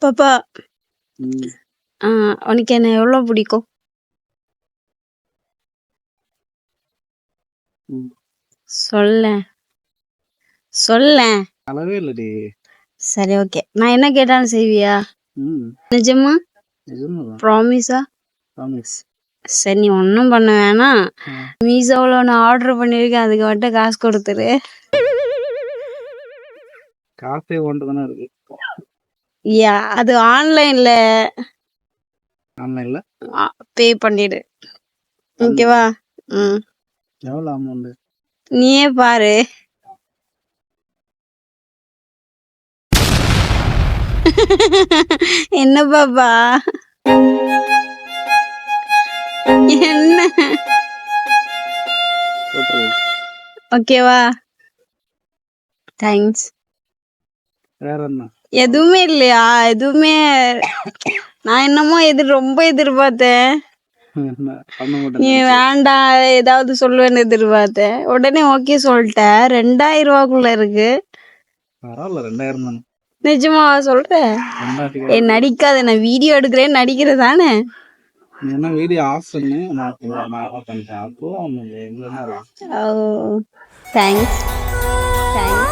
பாப்பா ம். உனக்கு என்ன எவ்வளோ பிடிக்கும்? ம். சொல்லேன் சொல்லேன். அளவே இல்லடி. சரி ஓகே, நான் என்ன கேட்டாலும் செய்வியா? ம். நிஜமா? நிஜமாதான். ப்ராமிஸா? ப்ராமிஸ். சரி, நீ ஒன்றும் பண்ண வேணாம். ஆ. மீஷோவில் நான் ஆர்டர் பண்ணியிருக்கேன், அதுக்கு மட்டும் காசு கொடுத்துரு. காசே ஓன்ட்டு தானே இருக்கு. அது ஆன்லைன்ல ஆன்லைன்ல பே பண்ணிடு, ஓகேவா? ம், எவ்வளோ அமௌண்ட்? நீயே பாரு. என்ன பாப்பா, என்ன? ஓகேவா? தேங்க்ஸ். வேற என்ன? எதுவுமே இல்லையா? எதுவுமே நான் என்னமோ ரொம்ப எதிர்பார்த்தேன். பண்ண நீ மாட்டேன். வேண்டாம் ஏதாவது சொல்லுவேன்னு எதிர்பார்த்தேன். உடனே ஓகே சொல்லிட்ட. 2000 ரூபாக்குள்ள இருக்கு. பரவாயில்ல, 2000 தானே. நிஜமா சொல்ற? நடிக்காத, நான் வீடியோ எடுக்கிறேன் நடிக்கிறதானே. நீ என்ன வீடியோ ஆஃப் பண்ணு, நான் ஆஃப் பண்ணிட்டேன். அப்போ எங்கன்னா இருக்கும். ஓ தேங்க்ஸ் தேங்க்ஸ்.